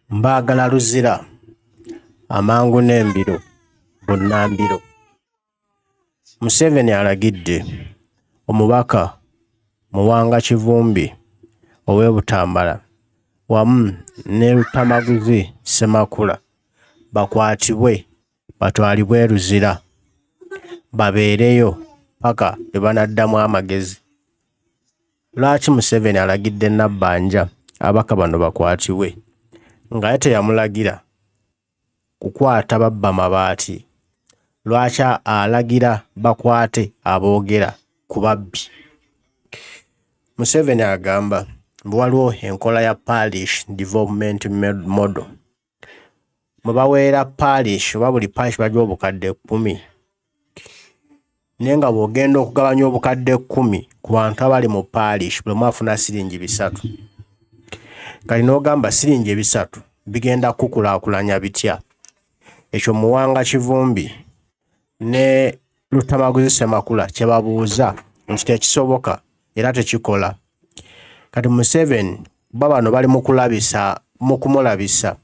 Mbaagala luzira amangu n'embiro bunnambiro. Museveni alagidde omubaka Muwanga Kivumbi ow'e Butambala wamu ne Lutamaguzi bakwatibwe batwalibwe luzira babeereyo paka lwe banaddamu amagezi. Lwaki Museveni alagidde Nabbanja abaka bano bakwatibwe nga teyamulagira kukwata babba mabaati? Lwaki alagira bakwate aboogera ku babbi? Museveni agamba waliwo enkola ya parish development model. Mwe baweera parish oba buli parish bajwa obukadde 10, naye nga bw'ogenda okugabanya obukadde 10 ku bantu abali mu parish buli omu afuna siringi 3. Kati n'ogamba siringi 3 bigenda kukulaakulanya bitya? Ekyo Muwanga Kivumbi ne Lutamaguzi kye babuuza nti tekisoboka era tekikola. Kati Museveni bano bali mu kumulabisa,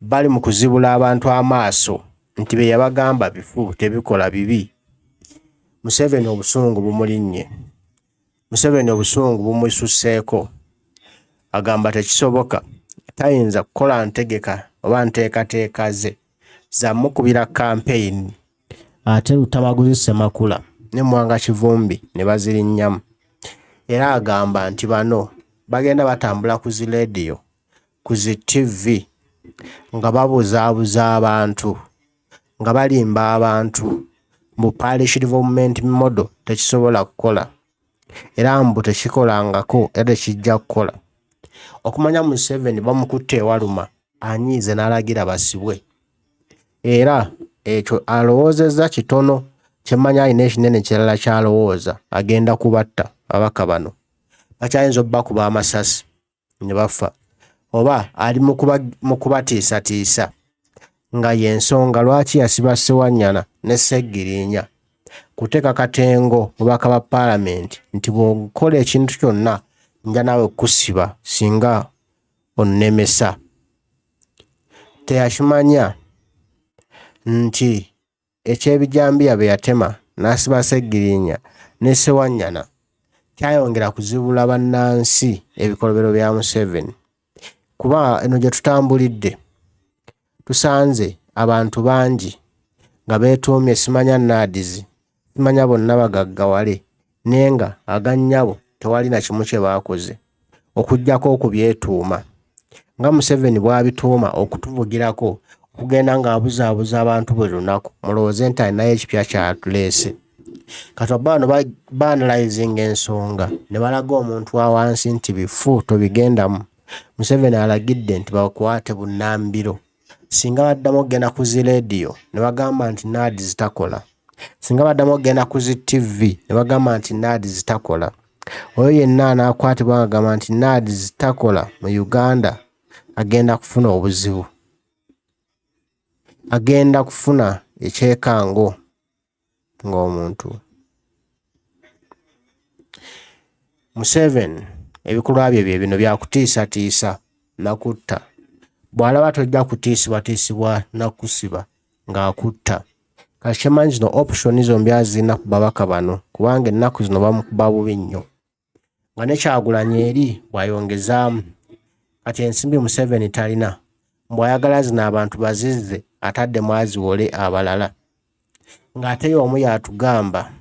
bali mu kuzibula abantu amaaso nti bye yabagamba bifu tebikola bibi. Museveni obusungu bumulinnye, Museveni obusungu bumususseeko, agamba tekisoboka, tayinza kukola ntegeka oba nteekateeka ze zamukubira campaign. Ate Lutamaguzi ne Muwanga Kivumbi ne bazirinnyamu, era agamba nti bano bagenda batambula ku zi radio, ku zi TV nga babuzaabuza abantu, nga balimba abantu mu parish development model tekisobola kukola, era mbu tekikolangako era tekijja kukola. Okumanya Museveni bamukutte ewaluma anyiize n'alagira basibwe, era ekyo alowoozezza kitono. Kyemmanya alina ekinene kirala ky'alowooza, agenda kubatta abaka bano. Bakyayinza obbakuba amasasi ne bafa, oba ali mu kubatiisatiisa nga y'ensonga lwaki yasiba Ssewanyana ne Sseggirinya kuteeka katengo mubaka ba paalamenti nti bw'okola ekintu kyonna nja naawe kusiba singa onnemesa. Teyakimanya nti ekyebijambiya bye yatema n'asiba Sseggirinya ne Ssewanyana kyayongera kuzibula bannansi ebikolobero bya Museveni. Kuba eno gye tutambulidde tusanze abantu bangi nga beetuumye simanya NADS, simanya bonna bagaggawale, naye nga agannyabo tewali na kimu kye baakoze okuggyako okubyetuuma nga Museveni bw'abituuma okutuvugirako, okugenda ng'abuzaabuza abantu buli lunaku. Mulowooze nti alinayo ekipya kyatuleese. Kati bano baanalayizinga ensonga ne balaga omuntu wa wansi nti bifu tobigendamu. Museveni alagidde nti bakwate bunnambiro. Singa baddamu okgenda ku zi radio ne bagamba nti NADS takola, singa baddamu okgenda ku zi TV ne bagamba nti NADS takola, oyo yenna anaakwatibwa ng'agamba nti NADS takola mu Uganda agenda kufuna obuzibu, agenda kufuna ekyekango ng'omuntu. Museveni ebikolwa bye bino byakutiisatiisa na kutta. Bw'alaba tojja kutiisibwatiisibwa na kusiba ng'akutta. Kati kyemmanyi zino option zombi azirina ku babaka bano, kubanga ennaku zino bamukuba bubi nnyo. Nga ne Kyagulanyi eri bw'ayongezaamu, kati ensimbi Museveni talina, bw'ayagala zino abantu bazizze ataddemu aziwole abalala. Ng'ate y'omu yatugamba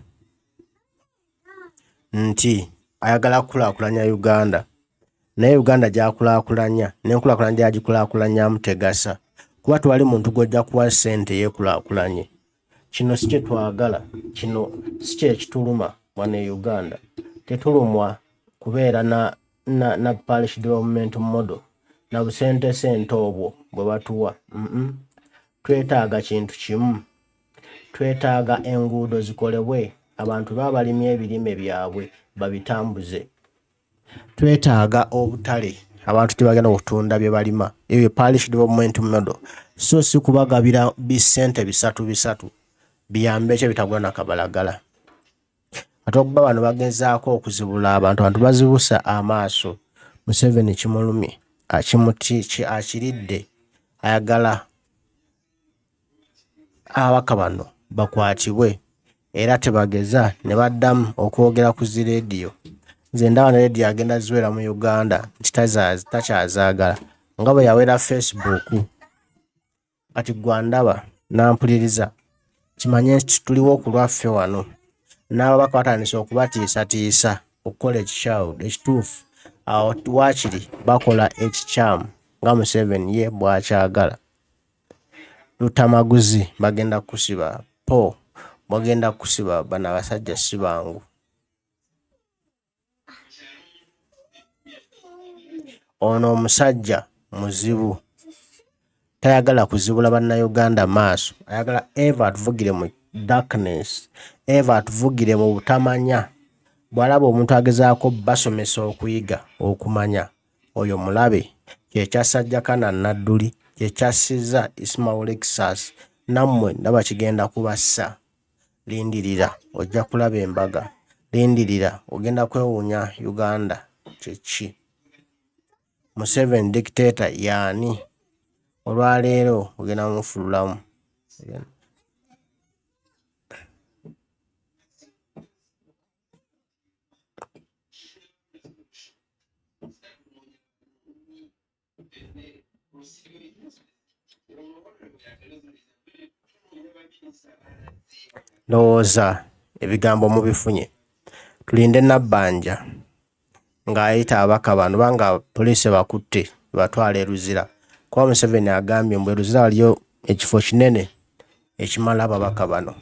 nti ayagala kukulaakulanya Uganda, naye Uganda gy'akulaakulanya n'enkulaakulanya gy'agikulaakulanyamu tegasa, kuba tewali muntu gw'ojja kuwa ssente yeekulaakulanye. Kino si kye twagala, kino si kye kituluma wano e Uganda. Tetulumwa kubeera na parish development model na busente obwo bwe batuwa. Twetaaga kintu kimu, twetaaga enguudo zikolebwe, abantu baba balimye ebirime byabwe babitambuze. Twetaaga obutale, abantu tebagenda okutunda bye balima, ebyo parish development model, so si kubagabira bisente 3 biyambe ekyo bitagula na kabalagala. Ate okuba bano bagezaako okuzibula abantu bazibusa amaaso. Museveni kimulumye akiridde ayagala ababaka bano bakwatibwe era tebageza ne baddamu okwogera ku zi leediyo. Nze ndaba ne leediyo agenda ziwera mu Uganda nti takyazaagala nga bwe yawera Facebook. Kati gwa ndaba nampuliriza kimanye nti tuliwo ku lwaffe wano n'ababaka batandise okubatiisatiisa okukola ekituufu. Awo waakiri bakola ekikyamu nga Museveni ye bw'akyagala. Lutamaguzi bagenda kusiba bagenda kusiba bano abasajja si bangu. Ono omusajja muzibu, tayagala kuzibula bannayuganda maaso, ayagala eva atuvugire mu darkness, eva atuvugire mu butamanya. Bw'alaba omuntu agezaako basomesa okuyiga okumanya, oyo mulabe. Kyekyasajja Kana Nadduli, kyekyasizza Ismail Lexus, nammwe ndaba kigenda kubassa. Lindirira ojja kulaba embaga, lindirira ogenda kwewuunya Uganda kyeki. Museveni dictator yaani? Olwaleero ogenda mufululamu. Ndowooza ebigambo mubifunye. Tulinde Nabbanja ng'ayita abaka bano banga poliisi bakutte batwala e Luzira. Kuba Museveni agambye mbu e Luzira waliyo ekifo kinene ekimala ababaka bano.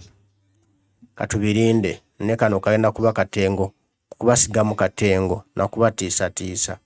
Katubirinde ne kano kagenda kuba katengo, kubasiga mu katengo na kubatiisatiisa.